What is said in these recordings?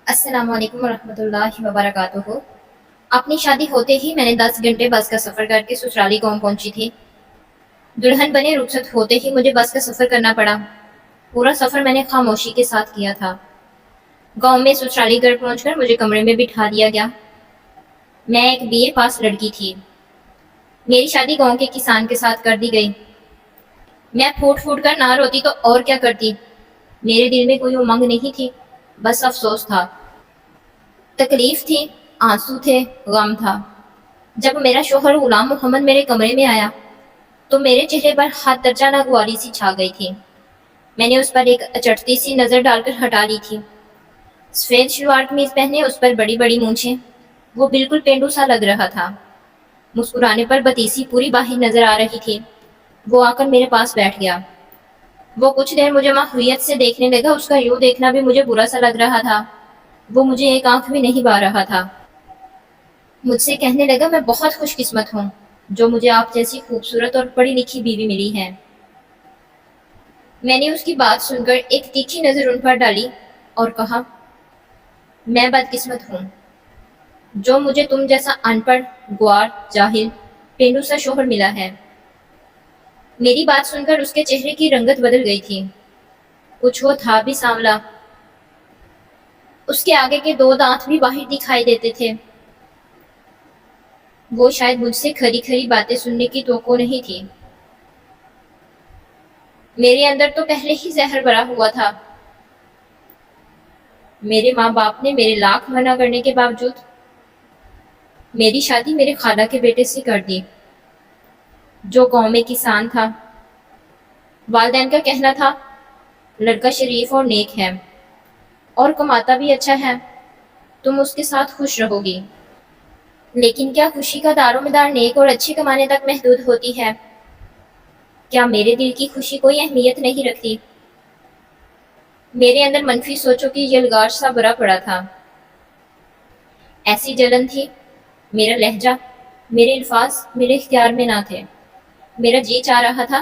السلام علیکم ورحمۃ اللہ وبرکاتہ۔ اپنی شادی ہوتے ہی میں نے 10 گھنٹے بس کا سفر کر کے سسرالی گاؤں پہنچی تھی۔ دلہن بنے رخصت ہوتے ہی مجھے بس کا سفر کرنا پڑا۔ پورا سفر میں نے خاموشی کے ساتھ کیا تھا۔ گاؤں میں سسرالی گھر پہنچ کر مجھے کمرے میں بٹھا دیا گیا۔ میں ایک BA پاس لڑکی تھی۔ میری شادی گاؤں کے کسان کے ساتھ کر دی گئی۔ میں پھوٹ پھوٹ کر نہ روتی تو اور کیا کرتی۔ میرے دل میں کوئی امنگ نہیں تھی، بس افسوس تھا، تکلیف تھی، آنسو تھے، غم تھا۔ جب میرا شوہر غلام محمد میرے کمرے میں آیا تو میرے چہرے پر ہاتھ درجہ ناگواری سی چھا گئی تھی۔ میں نے اس پر ایک اچٹتی سی نظر ڈال کر ہٹا لی تھی۔ سفید شلوار قمیض پہنے، اس پر بڑی بڑی مونچھیں، وہ بالکل پینڈو سا لگ رہا تھا۔ مسکرانے پر بتیسی پوری باہر نظر آ رہی تھی۔ وہ آ کر میرے پاس بیٹھ گیا۔ وہ کچھ دیر مجھے ماہویت سے دیکھنے لگا۔ اس کا یوں دیکھنا بھی مجھے برا سا لگ رہا تھا۔ وہ مجھے ایک آنکھ بھی نہیں با رہا تھا۔ مجھ سے کہنے لگا، میں بہت خوش قسمت ہوں جو مجھے آپ جیسی خوبصورت اور پڑھی لکھی بیوی ملی ہے۔ میں نے اس کی بات سن کر ایک تیکھی نظر ان پر ڈالی اور کہا، میں بدقسمت ہوں جو مجھے تم جیسا ان پڑھ، گوار، جاہل، پینڈو سا شوہر ملا ہے۔ میری بات سن کر اس کے چہرے کی رنگت بدل گئی تھی۔ کچھ وہ تھا بھی سانولا۔ اس کے آگے کے 2 دانت بھی باہر دکھائی دیتے تھے۔ وہ شاید مجھ سے کھری کھری باتیں سننے کی توقع نہیں تھی۔ میرے اندر تو پہلے ہی زہر بھرا ہوا تھا۔ میرے ماں باپ نے میرے لاکھ منع کرنے کے باوجود میری شادی میرے خالہ کے بیٹے سے کر دی، جو گاؤں میں کسان تھا۔ والدین کا کہنا تھا، لڑکا شریف اور نیک ہے اور کماتا بھی اچھا ہے، تم اس کے ساتھ خوش رہو گی۔ لیکن کیا خوشی کا دار و مدار نیک اور اچھے کمانے تک محدود ہوتی ہے؟ کیا میرے دل کی خوشی کوئی اہمیت نہیں رکھتی؟ میرے اندر منفی سوچوں کی یلغار سا بھرا پڑا تھا۔ ایسی جلن تھی، میرا لہجہ، میرے الفاظ میرے اختیار میں نہ تھے۔ میرا جی چاہ رہا تھا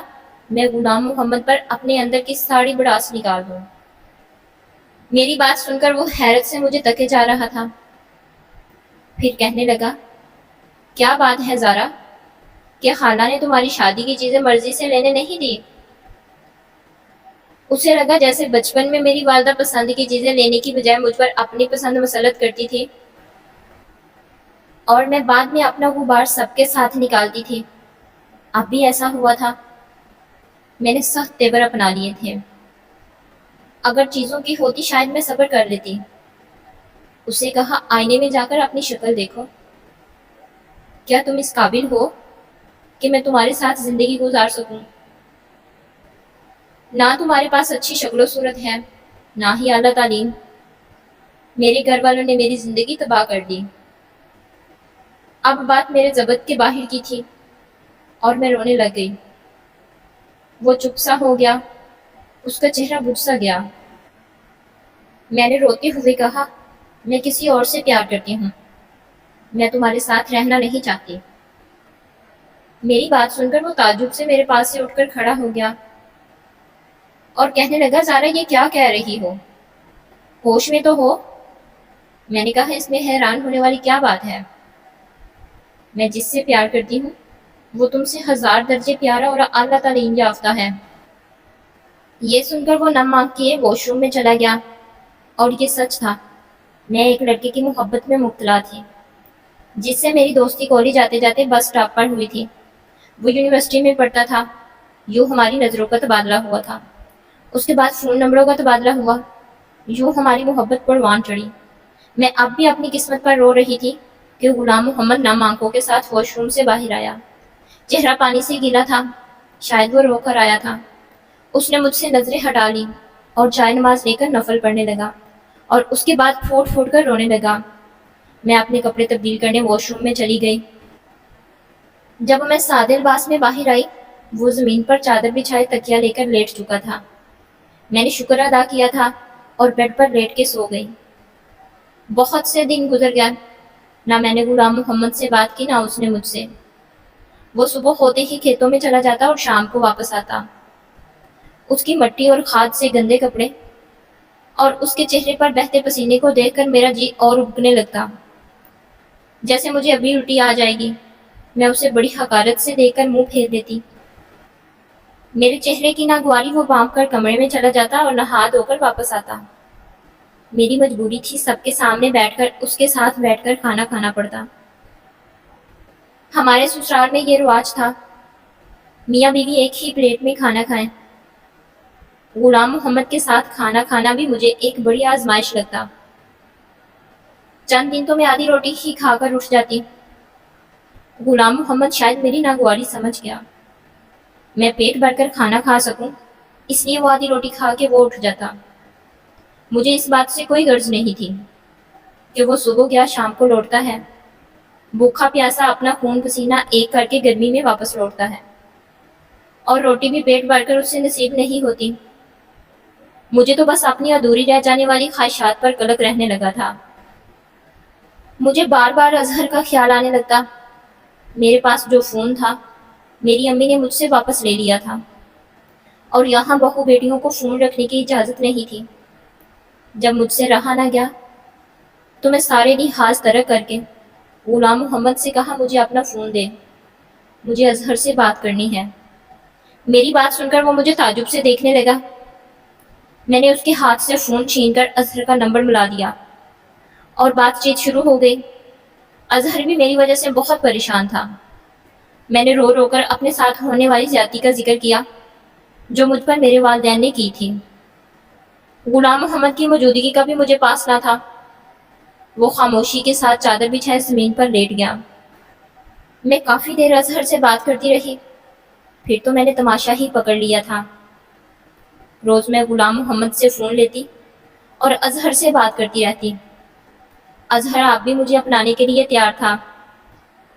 میں غلام محمد پر اپنے اندر کی ساری بڑاس نکال دوں۔ میری بات سن کر وہ حیرت سے مجھے تکے جا رہا تھا۔ پھر کہنے لگا، کیا بات ہے زارا، کیا خالہ نے تمہاری شادی کی چیزیں مرضی سے لینے نہیں دی؟ اسے لگا جیسے بچپن میں میری والدہ پسند کی چیزیں لینے کی بجائے مجھ پر اپنی پسند مسلط کرتی تھی، اور میں بعد میں اپنا غبار سب کے ساتھ نکالتی تھی۔ اب بھی ایسا ہوا تھا۔ میں نے سخت تیور اپنا لیے تھے۔ اگر چیزوں کی ہوتی شاید میں صبر کر لیتی۔ اسے کہا، آئینے میں جا کر اپنی شکل دیکھو۔ کیا تم اس قابل ہو کہ میں تمہارے ساتھ زندگی گزار سکوں؟ نہ تمہارے پاس اچھی شکل و صورت ہے، نہ ہی اعلیٰ تعلیم۔ میرے گھر والوں نے میری زندگی تباہ کر دی۔ اب بات میرے ضبط کے باہر کی تھی اور میں رونے لگ گئی۔ وہ چپ سا ہو گیا، اس کا چہرہ بجھ سا گیا۔ میں نے روتے ہوئے کہا، میں کسی اور سے پیار کرتی ہوں، میں تمہارے ساتھ رہنا نہیں چاہتی۔ میری بات سن کر وہ تعجب سے میرے پاس سے اٹھ کر کھڑا ہو گیا اور کہنے لگا، زارا یہ کیا کہہ رہی ہو؟ ہوش میں تو ہو؟ میں نے کہا، اس میں حیران ہونے والی کیا بات ہے؟ میں جس سے پیار کرتی ہوں وہ تم سے 1000 درجے پیارا اور اعلیٰ تعلیم یافتہ ہے۔ یہ سن کر وہ نم آنکھ کیے واش روم میں چلا گیا۔ اور یہ سچ تھا، میں ایک لڑکے کی محبت میں مبتلا تھی جس سے میری دوستی کالج جاتے جاتے بس اسٹاپ پر ہوئی تھی۔ وہ یونیورسٹی میں پڑھتا تھا۔ یوں ہماری نظروں کا تبادلہ ہوا تھا۔ اس کے بعد فون نمبروں کا تبادلہ ہوا۔ یوں ہماری محبت پروان چڑھی۔ میں اب بھی اپنی قسمت پر رو رہی تھی کہ غلام محمد نم آنکھوں کے ساتھ واش روم سے باہر آیا۔ چہرہ پانی سے گیلا تھا، شاید وہ رو کر آیا تھا۔ اس نے مجھ سے نظریں ہٹا لی اور جائے نماز لے کر نفل پڑھنے لگا، اور اس کے بعد پھوٹ پھوٹ کر رونے لگا۔ میں اپنے کپڑے تبدیل کرنے واش روم میں چلی گئی۔ جب میں سادے لباس میں باہر آئی، وہ زمین پر چادر بچھائے تکیہ لے کر لیٹ چکا تھا۔ میں نے شکر ادا کیا تھا اور بیڈ پر لیٹ کے سو گئی۔ بہت سے دن گزر گئے، نہ میں نے غلام محمد سے بات کی نہ اس نے مجھ سے۔ وہ صبح ہوتے ہی کھیتوں میں چلا جاتا اور شام کو واپس آتا۔ اس کی مٹی اور کھاد سے گندے کپڑے اور اس کے چہرے پر بہتے پسینے کو دیکھ کر میرا جی اور اٹھنے لگتا، جیسے مجھے ابھی الٹی آ جائے گی۔ میں اسے بڑی حقارت سے دیکھ کر منہ پھیر دیتی۔ میرے چہرے کی ناگواری وہ بانپ کر کمرے میں چلا جاتا اور نہا دھو کر واپس آتا۔ میری مجبوری تھی سب کے سامنے بیٹھ کر اس کے ساتھ بیٹھ کر کھانا کھانا پڑتا۔ ہمارے سسرال میں یہ رواج تھا، میاں بیوی ایک ہی پلیٹ میں کھانا کھائیں۔ غلام محمد کے ساتھ کھانا کھانا بھی مجھے ایک بڑی آزمائش لگتا۔ چند دن تو میں آدھی روٹی ہی کھا کر اٹھ جاتی۔ غلام محمد شاید میری ناگواری سمجھ گیا، میں پیٹ بھر کر کھانا کھا سکوں، اس لیے وہ آدھی روٹی کھا کے وہ اٹھ جاتا۔ مجھے اس بات سے کوئی غرض نہیں تھی کہ وہ صبح گیا شام کو لوٹتا ہے، بھوکا پیاسا اپنا خون پسینہ ایک کر کے گرمی میں واپس لوٹتا ہے، اور روٹی بھی پیٹ بھر کر اس سے نصیب نہیں ہوتی۔ مجھے تو بس اپنی ادھوری رہ جانے والی خواہشات پر قلق رہنے لگا تھا۔ مجھے بار بار اظہر کا خیال آنے لگتا۔ میرے پاس جو فون تھا میری امی نے مجھ سے واپس لے لیا تھا، اور یہاں بہو بیٹیوں کو فون رکھنے کی اجازت نہیں تھی۔ جب مجھ سے رہا نہ گیا تو میں سارے لحاظ ترک کر کے غلام محمد سے کہا مجھے اپنا فون دے، مجھے اظہر سے بات کرنی ہے۔ میری بات سن کر وہ مجھے تعجب سے دیکھنے لگا۔ میں نے اس کے ہاتھ سے فون چھین کر اظہر کا نمبر ملا دیا اور بات چیت شروع ہو گئی۔ اظہر بھی میری وجہ سے بہت پریشان تھا۔ میں نے رو رو کر اپنے ساتھ ہونے والی زیادتی کا ذکر کیا جو مجھ پر میرے والدین نے کی تھی۔ غلام محمد کی موجودگی کا بھی مجھے پاس نہ تھا۔ وہ خاموشی کے ساتھ چادر بچھائے زمین پر لیٹ گیا۔ میں کافی دیر اظہر سے بات کرتی رہی، پھر تو میں نے تماشا ہی پکڑ لیا تھا۔ روز میں غلام محمد سے فون لیتی اور اظہر سے بات کرتی رہتی۔ اظہر آپ بھی مجھے اپنانے کے لیے تیار تھا۔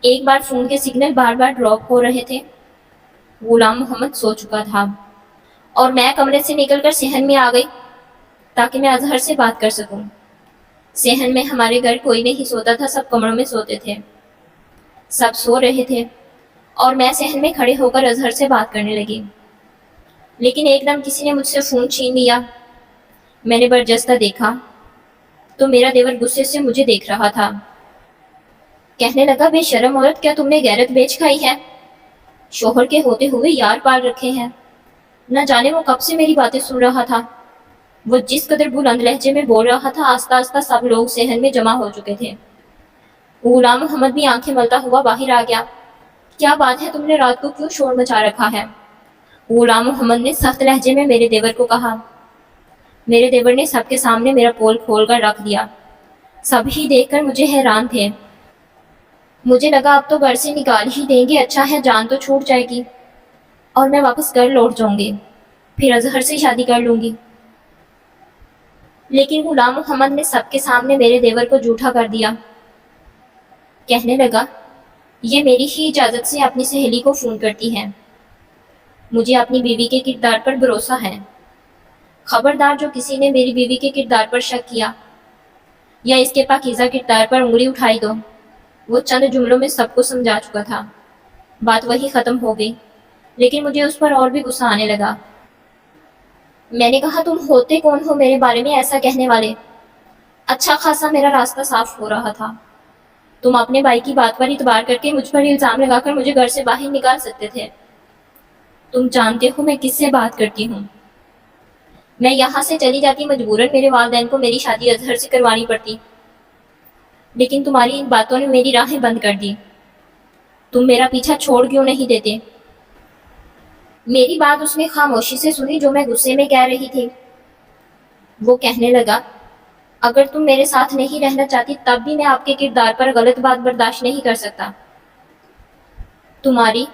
ایک بار فون کے سگنل بار بار ڈراپ ہو رہے تھے۔ غلام محمد سو چکا تھا اور میں کمرے سے نکل کر صحن میں آ گئی تاکہ میں اظہر سے بات کر سکوں۔ صحن میں ہمارے گھر کوئی نہیں سوتا تھا، سب کمروں میں سوتے تھے۔ سب سو رہے تھے اور میں صحن میں کھڑے ہو کر اظہر سے بات کرنے لگی، لیکن ایک دم کسی نے مجھ سے فون چھین لیا۔ میں نے برجستہ دیکھا تو میرا دیور غصے سے مجھے دیکھ رہا تھا۔ کہنے لگا بے شرم عورت، کیا تم نے غیرت بیچ کھائی ہے؟ شوہر کے ہوتے ہوئے یار پال رکھے ہیں۔ نہ جانے وہ کب سے میری باتیں سن رہا تھا۔ وہ جس قدر بلند لہجے میں بول رہا تھا، آہستہ آہستہ سب لوگ صحن میں جمع ہو چکے تھے۔ غلام محمد بھی آنکھیں ملتا ہوا باہر آ گیا۔ کیا بات ہے، تم نے رات کو کیوں شور مچا رکھا ہے؟ غلام محمد نے سخت لہجے میں میرے دیور کو کہا۔ میرے دیور نے سب کے سامنے میرا پول کھول کر رکھ دیا۔ سب ہی دیکھ کر مجھے حیران تھے۔ مجھے لگا اب تو گھر سے نکال ہی دیں گے، اچھا ہے جان تو چھوٹ جائے گی اور میں واپس گھر لوٹ جاؤں گی، پھر اظہر سے شادی کر لوں گی۔ لیکن غلام محمد نے سب کے سامنے میرے دیور کو جھوٹا کر دیا۔ کہنے لگا یہ میری ہی اجازت سے اپنی سہیلی کو فون کرتی ہے، مجھے اپنی بیوی کے کردار پر بھروسہ ہے۔ خبردار جو کسی نے میری بیوی کے کردار پر شک کیا یا اس کے پاکیزہ کردار پر انگلی اٹھائی تو وہ چند جملوں میں سب کو سمجھا چکا تھا۔ بات وہی ختم ہو گئی، لیکن مجھے اس پر اور بھی غصہ آنے لگا۔ میں نے کہا تم ہوتے کون ہو میرے بارے میں ایسا کہنے والے؟ اچھا خاصا میرا راستہ صاف ہو رہا تھا۔ تم اپنے بھائی کی بات پر اعتبار کر کے مجھ پر الزام لگا کر مجھے گھر سے باہر نکال سکتے تھے۔ تم جانتے ہو میں کس سے بات کرتی ہوں۔ میں یہاں سے چلی جاتی مجبوراً میرے والدین کو میری شادی اظہر سے کروانی پڑتی، لیکن تمہاری ان باتوں نے میری راہیں بند کر دی۔ تم میرا پیچھا چھوڑ کیوں نہیں دیتے؟ میری بات اس نے خاموشی سے سنی جو میں غصے میں کہہ رہی تھی۔ وہ کہنے لگا اگر تم میرے ساتھ نہیں رہنا چاہتی تب بھی میں آپ کے کردار پر غلط بات برداشت نہیں کر سکتا۔ تمہاری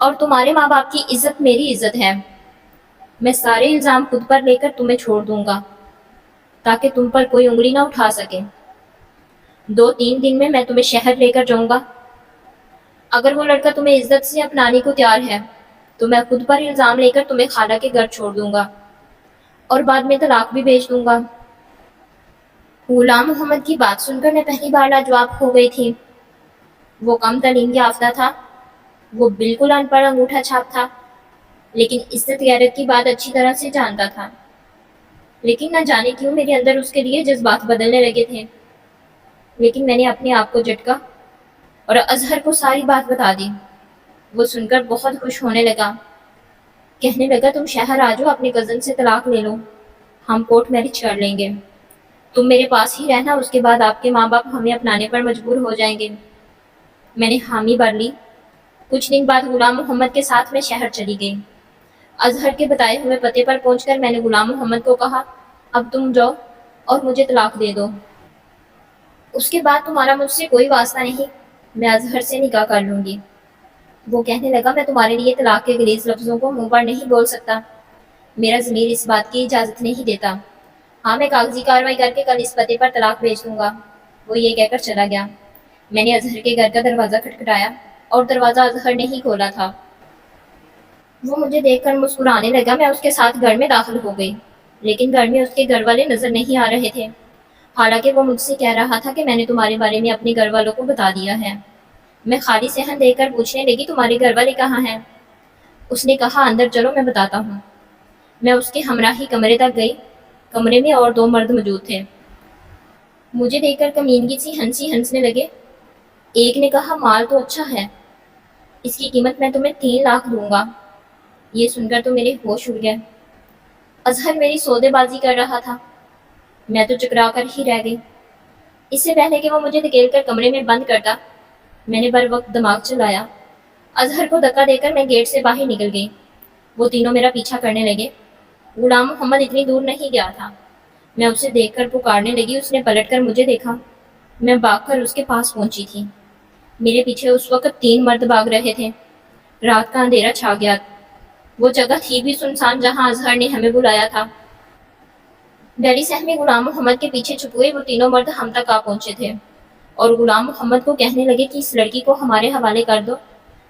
اور تمہارے ماں باپ کی عزت میری عزت ہے۔ میں سارے الزام خود پر لے کر تمہیں چھوڑ دوں گا تاکہ تم پر کوئی انگلی نہ اٹھا سکے۔ 2-3 دن میں تمہیں شہر لے کر جاؤں گا۔ اگر وہ لڑکا تمہیں عزت سے اپنانے کو تیار ہے تو میں خود پر الزام لے کر تمہیں خالہ کے گھر چھوڑ دوں گا اور بعد میں طلاق بھی بھیج دوں گا۔ غلام محمد کی بات سن کر میں پہلی بار لاجواب ہو گئی تھی۔ وہ کم تعلیم یافتہ تھا، وہ بالکل ان پڑھ انگوٹھا چھاپ تھا، لیکن عزت غیرت کی بات اچھی طرح سے جانتا تھا۔ لیکن نہ جانے کیوں میرے اندر اس کے لیے جذبات بدلنے لگے تھے۔ لیکن میں نے اپنے آپ کو جھٹکا اور اظہر کو ساری بات بتا دی۔ وہ سن کر بہت خوش ہونے لگا، کہنے لگا تم شہر آ جاؤ، اپنے کزن سے طلاق لے لو، ہم کورٹ میرج کر لیں گے، تم میرے پاس ہی رہنا، اس کے بعد آپ کے ماں باپ ہمیں اپنانے پر مجبور ہو جائیں گے۔ میں نے حامی بھر لی۔ کچھ دن بعد غلام محمد کے ساتھ میں شہر چلی گئی۔ اظہر کے بتائے ہوئے پتے پر پہنچ کر میں نے غلام محمد کو کہا، اب تم جاؤ اور مجھے طلاق دے دو، اس کے بعد تمہارا مجھ سے کوئی واسطہ نہیں، میں اظہر سے نکاح کر لوں گی۔ وہ کہنے لگا، میں تمہارے لیے طلاق کے غلیظ لفظوں کو منہ پر نہیں بول سکتا، میرا ضمیر اس بات کی اجازت نہیں دیتا۔ ہاں میں کاغذی کارروائی کر کے کل اس پتے پر طلاق بھیج دوں گا۔ وہ یہ کہہ کر چلا گیا۔ میں نے اظہر کے گھر کا دروازہ کھٹکھٹایا اور دروازہ اظہر نے ہی کھولا تھا۔ وہ مجھے دیکھ کر مسکرانے لگا۔ میں اس کے ساتھ گھر میں داخل ہو گئی، لیکن گھر میں اس کے گھر والے نظر نہیں آ رہے تھے، حالانکہ وہ مجھ سے کہہ رہا تھا کہ میں نے تمہارے بارے میں اپنے گھر والوں کو بتا دیا ہے۔ میں خالی صحن دے کر پوچھنے لگی، تمہارے گھر والے کہاں ہیں؟ اس نے کہا، اندر چلو میں بتاتا ہوں۔ میں اس کے ہمراہ ہی کمرے تک گئی۔ کمرے میں اور 2 مرد موجود تھے۔ مجھے دیکھ کر کمینگی سی ہنسنے لگے۔ ایک نے کہا، مال تو اچھا ہے، اس کی قیمت میں تمہیں 3 لاکھ دوں گا۔ یہ سن کر تو میرے ہوش اڑ گئے۔ اظہر میری سودے بازی کر رہا تھا، میں تو چکرا کر ہی رہ گئی۔ اس سے پہلے کہ وہ مجھے دھکیل کر کمرے میں بند کرتا، میں نے بر وقت دماغ چلایا۔ اظہر کو دھکا دے کر میں گیٹ سے باہر نکل گئی۔ وہ تینوں میرا پیچھا کرنے لگے۔ غلام محمد اتنی دور نہیں گیا تھا۔ میں اسے دیکھ کر پکارنے لگی، اس نے پلٹ کر مجھے دیکھا۔ میں بھاگ کر اس کے پاس پہنچی تھی۔ میرے پیچھے اس وقت 3 مرد بھاگ رہے تھے۔ رات کا اندھیرا چھا گیا۔ وہ جگہ تھی بھی سنسان جہاں اظہر نے ہمیں بلایا تھا۔ ڈری سہمی غلام محمد کے پیچھے چھپ ہوئے وہ تینوں مرد ہم تک آ پہنچے تھے اور غلام محمد کو کہنے لگے کہ اس لڑکی کو ہمارے حوالے کر دو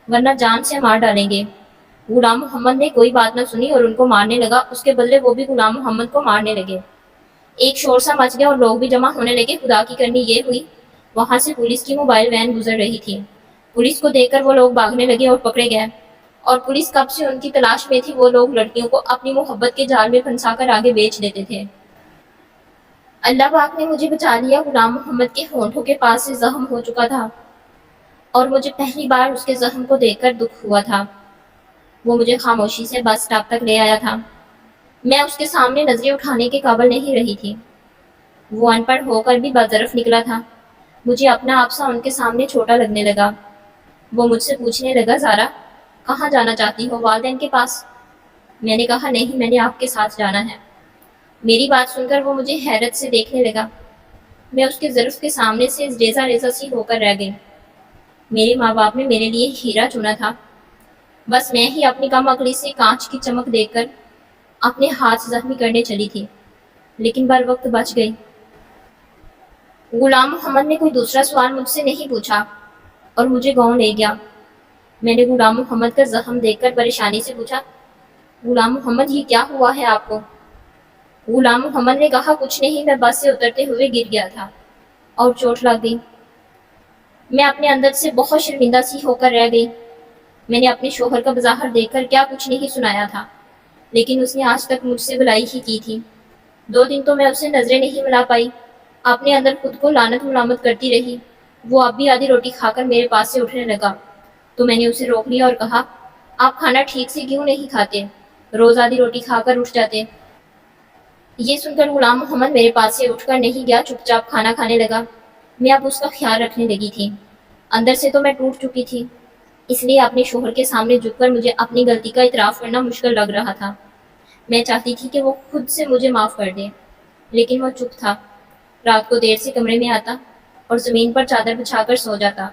ورنہ جان سے مار ڈالیں گے۔ غلام محمد نے کوئی بات نہ سنی اور ان کو مارنے لگا، اس کے بدلے وہ بھی غلام محمد کو مارنے لگے۔ ایک شور سا مچ گیا اور لوگ بھی جمع ہونے لگے۔ خدا کی کرنی یہ ہوئی، وہاں سے پولیس کی موبائل وین گزر رہی تھی۔ پولیس کو دیکھ کر وہ لوگ بھاگنے لگے اور پکڑے گئے، اور پولیس کب سے ان کی تلاش میں تھی۔ وہ لوگ لڑکیوں کو اپنی محبت کے جال میں پھنسا کر آگے بیچ دیتے تھے۔ اللہ پاک نے مجھے بچا لیا۔ غلام محمد کے ہونٹوں کے پاس سے زخم ہو چکا تھا اور مجھے پہلی بار اس کے زخم کو دیکھ کر دکھ ہوا تھا۔ وہ مجھے خاموشی سے بس اسٹاپ تک لے آیا تھا۔ میں اس کے سامنے نظریں اٹھانے کے قابل نہیں رہی تھی۔ وہ ان پڑھ ہو کر بھی برطرف نکلا تھا۔ مجھے اپنا آپ سا ان کے سامنے چھوٹا لگنے لگا۔ وہ مجھ سے پوچھنے لگا، زارا کہاں جانا چاہتی ہو؟ والدین کے پاس؟ میں نے کہا، نہیں، میں نے آپ کے ساتھ جانا ہے۔ میری بات سن کر وہ مجھے حیرت سے دیکھنے لگا۔ میں اس کے ظرف کے سامنے سے ریزہ ریزہ سی ہو کر رہ گئی۔ میرے ماں باپ نے میرے لیے ہیرا چنا تھا، بس میں ہی اپنی کم عقلی سے کانچ کی چمک دیکھ کر اپنے ہاتھ زخمی کرنے چلی تھی، لیکن بر وقت بچ گئی۔ غلام محمد نے کوئی دوسرا سوال مجھ سے نہیں پوچھا اور مجھے گاؤں لے گیا۔ میں نے غلام محمد کا زخم دیکھ کر پریشانی سے پوچھا، غلام محمد یہ کیا ہوا ہے آپ کو؟ غلام محمد نے کہا، کچھ نہیں، میں بس سے اترتے ہوئے گر گیا تھا اور چوٹ لگ گئی۔ میں اپنے اندر سے بہت شرمندہ سی ہو کر رہ گئی۔ میں نے اپنے شوہر کا بظاہر دیکھ کر کیا کچھ نہیں سنایا تھا، لیکن اس نے آج تک مجھ سے بلائی ہی کی تھی۔ 2 دن تو میں اسے نظریں نہیں ملا پائی، اپنے اندر خود کو لعنت ملامت کرتی رہی۔ وہ اب بھی آدھی روٹی کھا کر میرے پاس سے اٹھنے لگا تو میں نے اسے روک لیا اور کہا، آپ کھانا ٹھیک سے کیوں نہیں کھاتے؟ روز آدھی روٹی کھا کر اٹھ جاتے۔ یہ سن کر غلام محمد میرے پاس سے اٹھ کر نہیں گیا، چپ چاپ کھانا کھانے لگا۔ میں اب اس کا خیال رکھنے لگی تھی۔ اندر سے تو میں ٹوٹ چکی تھی، اس لیے اپنے شوہر کے سامنے جھک کر مجھے اپنی غلطی کا اعتراف کرنا مشکل لگ رہا تھا۔ میں چاہتی تھی کہ وہ خود سے مجھے معاف کر دے، لیکن وہ چپ تھا۔ رات کو دیر سے کمرے میں آتا اور زمین پر چادر بچھا کر سو جاتا۔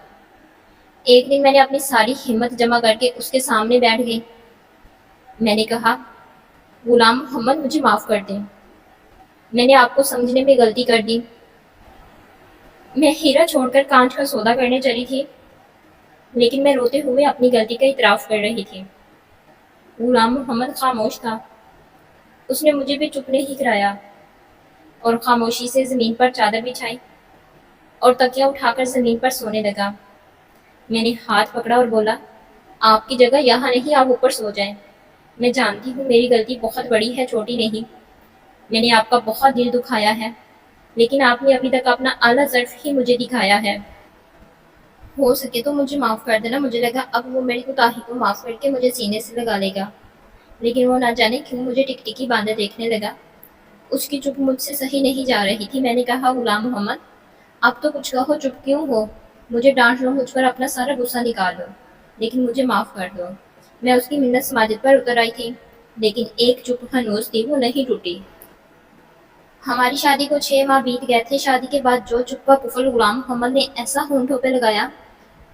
ایک دن میں نے اپنی ساری ہمت جمع کر کے اس کے سامنے بیٹھ گئی۔ میں نے کہا، غلام محمد مجھے معاف کر دیں، میں نے آپ کو سمجھنے میں غلطی کر دی۔ میں ہیرا چھوڑ کر کانچ کا سودا کرنے چلی تھی، لیکن میں روتے ہوئے اپنی غلطی کا اعتراف کر رہی تھی۔ غلام محمد خاموش تھا۔ اس نے مجھے بھی چپ نہیں کرایا اور خاموشی سے زمین پر چادر بچھائی اور تکیہ اٹھا کر زمین پر سونے لگا۔ میں نے ہاتھ پکڑا اور بولا، آپ کی جگہ یہاں نہیں، آپ اوپر سو جائیں۔ میں جانتی ہوں میری غلطی بہت بڑی ہے، چھوٹی نہیں۔ میں نے آپ کا بہت دل دکھایا ہے، لیکن آپ نے ابھی تک اپنا اعلیٰ ضرف ہی مجھے دکھایا ہے۔ ہو سکے تو مجھے معاف کر دینا، مجھے لگا اب وہ میری کوتاہی کو معاف کر کے مجھے سینے سے لگا لے گا، لیکن وہ نہ جانے کیوں مجھے ٹکٹکی باندھے دیکھنے لگا۔ اس کی چپ مجھ سے صحیح نہیں جا رہی تھی۔ میں نے کہا، غلام محمد اب تو کچھ کہو، چپ کیوں ہو؟ مجھے ڈانٹ لو، مجھ پر اپنا سارا غصہ نکال دو، لیکن مجھے معاف کر دو۔ میں اس کی منت سماجت پر اتر آئی تھی، لیکن ایک چپ ہنوز تھی، وہ نہیں ٹوٹی۔ ہماری شادی کو 6 ماہ بیت گئے تھے۔ شادی کے بعد جو چپا پفل غلام محمد نے ایسا ہونٹوں پہ لگایا،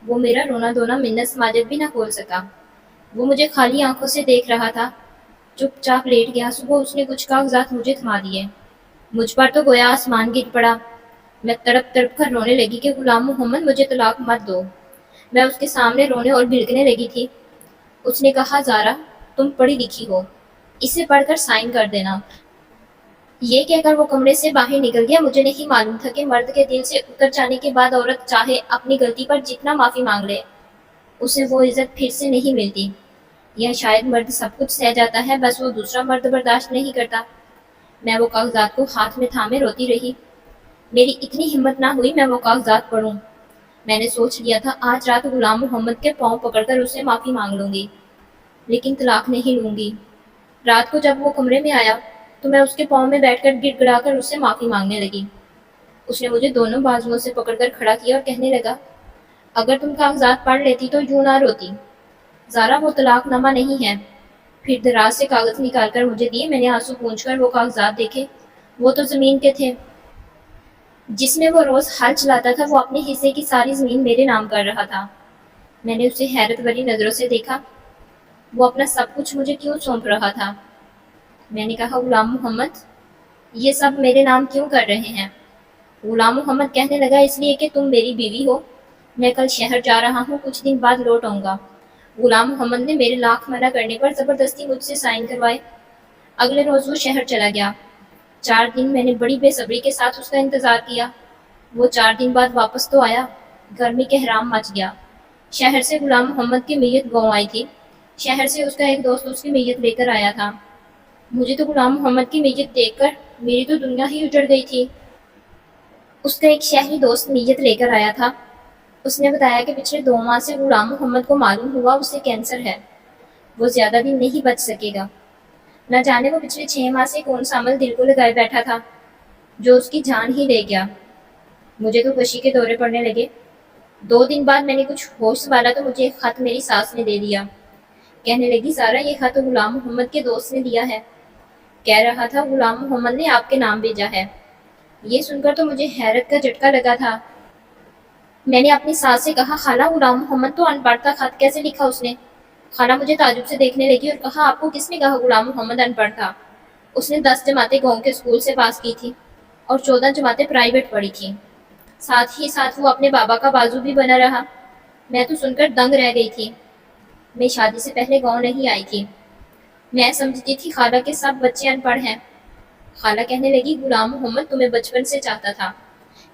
وہ میرا رونا دھونا منت سماجت بھی نہ کھول سکا۔ وہ مجھے خالی آنکھوں سے دیکھ رہا تھا، چپ چاپ لیٹ گیا۔ صبح اس نے کچھ کاغذات مجھے تھما دیے، مجھ پر تو گویا آسمان گر پڑا۔ میں تڑپ تڑپ کر رونے لگی کہ غلام محمد مجھے طلاق مت دو۔ میں اس کے سامنے رونے اور بھڑکنے لگی تھی۔ اس نے کہا، زارا تم پڑھی لکھی ہو، اسے پڑھ کر سائن کر دینا۔ یہ کہہ کر وہ کمرے سے باہر نکل گیا۔ مجھے نہیں معلوم تھا کہ مرد کے دل سے اتر جانے کے بعد عورت چاہے اپنی غلطی پر جتنا معافی مانگ لے، اسے وہ عزت پھر سے نہیں ملتی۔ یا شاید مرد سب کچھ سہ جاتا ہے، بس وہ دوسرا مرد برداشت نہیں کرتا۔ میں وہ کاغذات کو ہاتھ میں تھامے روتی رہی۔ میری اتنی ہمت نہ ہوئی میں وہ کاغذات پڑھوں۔ میں نے سوچ لیا تھا آج رات غلام محمد کے پاؤں پکڑ کر اسے معافی مانگ لوں گی، لیکن طلاق نہیں لوں گی۔ رات کو جب وہ کمرے میں آیا تو میں اس کے پاؤں میں بیٹھ کر گڑ گڑا کر اس سے معافی مانگنے لگی۔ اس نے مجھے دونوں بازوؤں سے پکڑ کر کھڑا کیا اور کہنے لگا، اگر تم کاغذات پڑھ لیتی تو یوں نہ روتی۔ زارا وہ طلاق نامہ نہیں ہے۔ پھر دراز سے کاغذ نکال کر مجھے دیے۔ میں نے آنسو پونچھ کر وہ کاغذات دیکھے۔ وہ تو زمین کے تھے جس میں وہ روز ہل چلاتا تھا۔ وہ اپنے حصے کی ساری زمین میرے نام کر رہا تھا۔ میں نے اسے حیرت بھری نظروں سے دیکھا۔ وہ اپنا سب کچھ مجھے کیوں سونپ رہا تھا؟ میں نے کہا، غلام محمد یہ سب میرے نام کیوں کر رہے ہیں؟ غلام محمد کہنے لگا، اس لیے کہ تم میری بیوی ہو۔ میں کل شہر جا رہا ہوں، کچھ دن بعد لوٹ آؤں گا۔ غلام محمد نے میرے لاکھ منع کرنے پر زبردستی مجھ سے سائن کروائے۔ اگلے روز وہ شہر چلا گیا۔ 4 دن میں نے بڑی بے صبری کے ساتھ اس کا انتظار کیا۔ وہ 4 دن بعد واپس تو آیا۔ گرمی کے حرام مچ گیا۔ شہر سے غلام محمد کی میت گاؤں آئی تھی۔ شہر سے اس کا ایک دوست اس کی میت لے کر آیا تھا۔ مجھے تو غلام محمد کی میت دیکھ کر میری تو دنیا ہی اجڑ گئی تھی۔ اس کا ایک شہری دوست میت لے کر آیا تھا۔ اس نے بتایا کہ پچھلے 2 ماہ سے غلام محمد کو معلوم ہوا اسے کینسر ہے، وہ زیادہ دن نہیں بچ سکے گا۔ نہ جانے وہ پچھلے 6 ماہ سے کون سا عمل دل کو لگائے بیٹھا تھا جو اس کی جان ہی لے گیا۔ مجھے تو خوشی کے دورے پڑنے لگے۔ 2 دن بعد میں نے کچھ ہوش سنبھالا تو مجھے ایک خط میری ساس نے دے دیا۔ کہنے لگی، زارا یہ خط غلام محمد کے دوست نے دیا ہے، کہہ رہا تھا غلام محمد نے آپ کے نام بھیجا ہے۔ یہ سن کر تو مجھے حیرت کا جھٹکا لگا تھا۔ میں نے اپنی ساس سے کہا، خالہ غلام محمد تو ان پڑھ تھا، خط کیسے لکھا اس نے؟ خالہ مجھے تعجب سے دیکھنے لگی اور کہا، آپ کو کس نے کہا غلام محمد ان پڑھ تھا؟ اس نے 10 جماعتیں گاؤں کے اسکول سے پاس کی تھی اور 14 جماعتیں پرائیویٹ پڑھی تھیں۔ ساتھ ہی ساتھ وہ اپنے بابا کا بازو بھی بنا رہا۔ میں تو سن کر دنگ رہ گئی تھی۔ میں شادی سے پہلے گاؤں نہیں آئی تھی۔ میں سمجھتی تھی خالہ کے سب بچے ان پڑھ ہیں۔ خالہ کہنے لگی، غلام محمد تمہیں بچپن سے چاہتا تھا،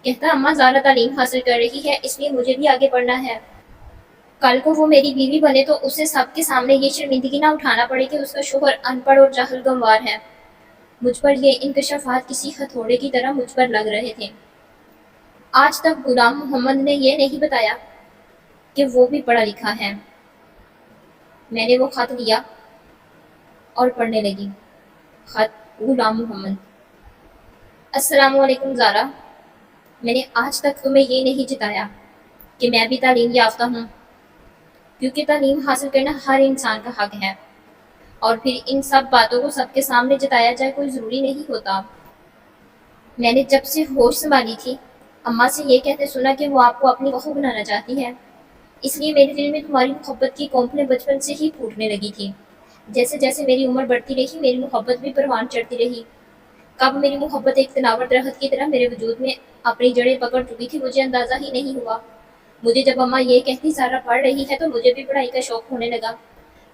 کہتا اماں زارا تعلیم حاصل کر رہی ہے اس لیے مجھے بھی آگے پڑھنا ہے، کل کو وہ میری بیوی بنے تو اسے سب کے سامنے یہ شرمندگی نہ اٹھانا پڑے کہ اس کا شوہر ان پڑھ اور جاہل گنوار ہے۔ مجھ پر یہ انکشافات کسی ہتھوڑے کی طرح مجھ پر لگ رہے تھے۔ آج تک غلام محمد نے یہ نہیں بتایا کہ وہ بھی پڑھا لکھا ہے۔ میں نے وہ خط لیا اور پڑھنے لگی۔ خط غلام محمد، السلام علیکم زارا، میں نے آج تک تمہیں یہ نہیں جتایا کہ میں بھی تعلیم یافتہ ہوں، کیونکہ تعلیم حاصل کرنا ہر انسان کا حق ہے، اور پھر ان سب باتوں کو سب کے سامنے جتایا جائے کوئی ضروری نہیں ہوتا۔ میں نے جب سے ہوش سنبھالی تھی اماں سے یہ کہتے سنا کہ وہ آپ کو اپنی بہو بنانا چاہتی ہے، اس لیے میرے دل میں تمہاری محبت کی کونپیں بچپن سے ہی پھوٹنے لگی تھی۔ جیسے جیسے میری عمر بڑھتی رہی میری محبت بھی پروان چڑھتی رہی۔ کب میری محبت ایک تناور درخت کی طرح میرے وجود میں اپنی جڑیں پکڑ چکی تھی مجھے اندازہ ہی نہیں ہوا۔ مجھے جب اماں یہ کہتی زارا پڑھ رہی ہے تو مجھے بھی پڑھائی کا شوق ہونے لگا۔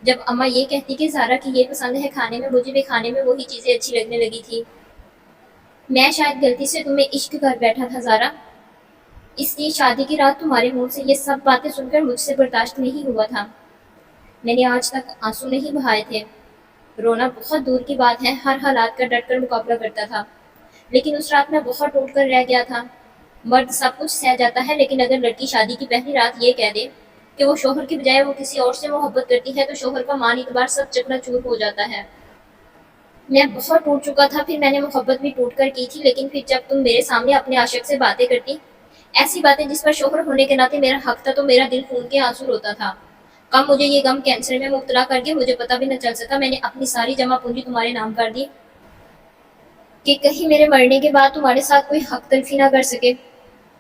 جب اماں یہ کہتی کہ زارا کی یہ پسند ہے کھانے میں، مجھے بھی کھانے میں وہی چیزیں اچھی لگنے لگی تھی۔ میں شاید غلطی سے تمہیں عشق کر بیٹھا تھا زارا، اس لیے شادی کی رات تمہارے منہ سے یہ سب باتیں سن کر مجھ سے برداشت نہیں ہوا تھا۔ میں نے آج تک آنسو نہیں بہائے تھے، رونا بہت دور کی بات ہے، ہر حالات کا ڈٹ کر مقابلہ کرتا تھا، لیکن اس رات میں بہت ٹوٹ کر رہ گیا تھا۔ مرد سب کچھ سہ جاتا ہے، لیکن اگر لڑکی شادی کی پہلی رات یہ کہہ دے کہ وہ شوہر کی بجائے وہ کسی اور سے محبت کرتی ہے تو شوہر کا مان اعتبار سب چکنا چور ہو جاتا ہے۔ میں بہت ٹوٹ چکا تھا، پھر میں نے محبت بھی ٹوٹ کر کی تھی، لیکن پھر جب تم میرے سامنے اپنے عاشق سے باتیں کرتی، ایسی باتیں جس پر شوہر ہونے کے ناطے میرا حق تھا، تو میرا دل خون کے آنسو روتا تھا۔ کم مجھے یہ غم کینسر میں مبتلا کر کے مجھے پتہ بھی نہ چل سکا، میں نے اپنی ساری جمع پونجی تمہارے نام کر دی کہ کہیں میرے مرنے کے بعد تمہارے ساتھ کوئی حق تلفی نہ کر سکے۔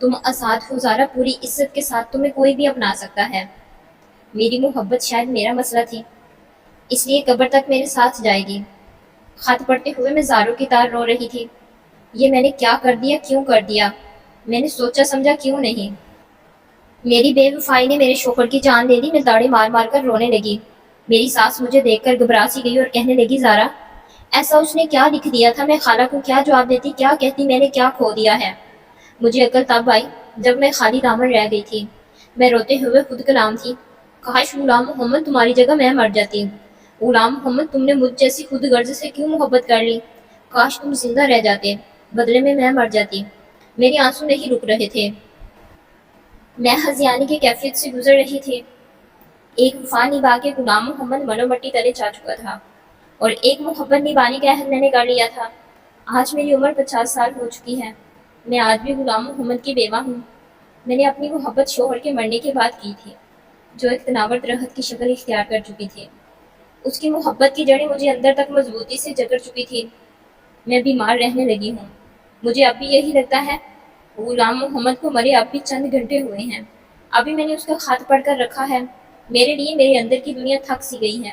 تم آزاد ہو زارا، پوری عزت کے ساتھ تمہیں کوئی بھی اپنا سکتا ہے۔ میری محبت شاید میرا مسئلہ تھی، اس لیے قبر تک میرے ساتھ جائے گی۔ خط پڑھتے ہوئے میں زاروں کی طرح رو رہی تھی۔ یہ میں نے کیا کر دیا، کیوں کر دیا؟ میں نے سوچا سمجھا کیوں نہیں؟ میری بے وفائی نے میرے شوہر کی جان لے لی۔ میں داڑھی مار مار کر رونے لگی۔ میری ساس مجھے دیکھ کر گھبرا سی گئی اور کہنے لگی، زارا ایسا اس نے کیا لکھ دیا تھا؟ میں خالہ کو کیا جواب دیتی، کیا کہتی؟ میں نے کیا کھو دیا ہے؟ مجھے عقل تب آئی جب میں خالی دامن رہ گئی تھی۔ میں روتے ہوئے خود کلام تھی، کاش غلام محمد تمہاری جگہ میں مر جاتی۔ غلام محمد تم نے مجھ جیسی خود غرض سے کیوں محبت کر لی؟ کاش تم زندہ رہ جاتے، بدلے میں مر جاتی۔ میرے آنسو نہیں رک رہے تھے، میں ہذیانی کی کیفیت سے گزر رہی تھی۔ ایک وفا نبھا کے غلام محمد منو مٹی تلے جا چکا تھا، اور ایک محبت نبھانے کا عہد میں نے کر لیا تھا۔ آج میری عمر 50 سال ہو چکی ہے، میں آج بھی غلام محمد کی بیوہ ہوں۔ میں نے اپنی محبت شوہر کے مرنے کے بعد کی تھی، جو ایک تناور درخت کی شکل اختیار کر چکی تھی۔ اس کی محبت کی جڑیں مجھے اندر تک مضبوطی سے جکڑ چکی تھی۔ میں بیمار رہنے لگی ہوں۔ مجھے اب بھی یہی لگتا ہے، غلام محمد کو مرے اب بھی چند گھنٹے ہوئے ہیں، ابھی میں نے اس کا خط پڑھ کر رکھا ہے۔ میرے لیے میرے اندر کی دنیا تھک سی گئی ہے،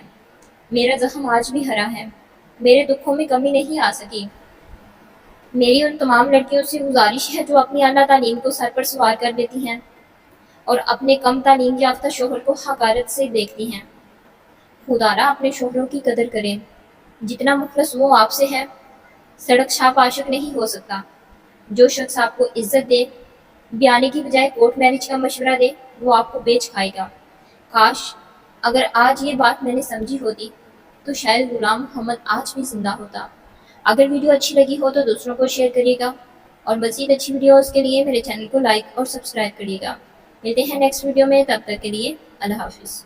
میرا زخم آج بھی ہرا ہے، میرے دکھوں میں کمی نہیں آ سکی۔ میری ان تمام لڑکیوں سے گزارش ہے جو اپنی اعلیٰ تعلیم کو سر پر سوار کر لیتی ہیں اور اپنے کم تعلیم یافتہ شوہر کو حقارت سے دیکھتی ہیں، خدا را اپنے شوہروں کی قدر کریں۔ جتنا مخلص وہ آپ سے ہے، سڑک چھاپ عاشق نہیں ہو سکتا۔ جو شخص آپ کو عزت دے، بیانے کی بجائے کورٹ میرج کا مشورہ دے، وہ آپ کو بیچ کھائے گا۔ کاش اگر آج یہ بات میں نے سمجھی ہوتی تو شاید غلام محمد آج بھی زندہ ہوتا۔ اگر ویڈیو اچھی لگی ہو تو دوسروں کو شیئر کریے گا، اور مزید اچھی ویڈیوز کے لیے میرے چینل کو لائک اور سبسکرائب کریے گا۔ ملتے ہیں نیکسٹ ویڈیو میں، تب تک کے لیے اللہ حافظ۔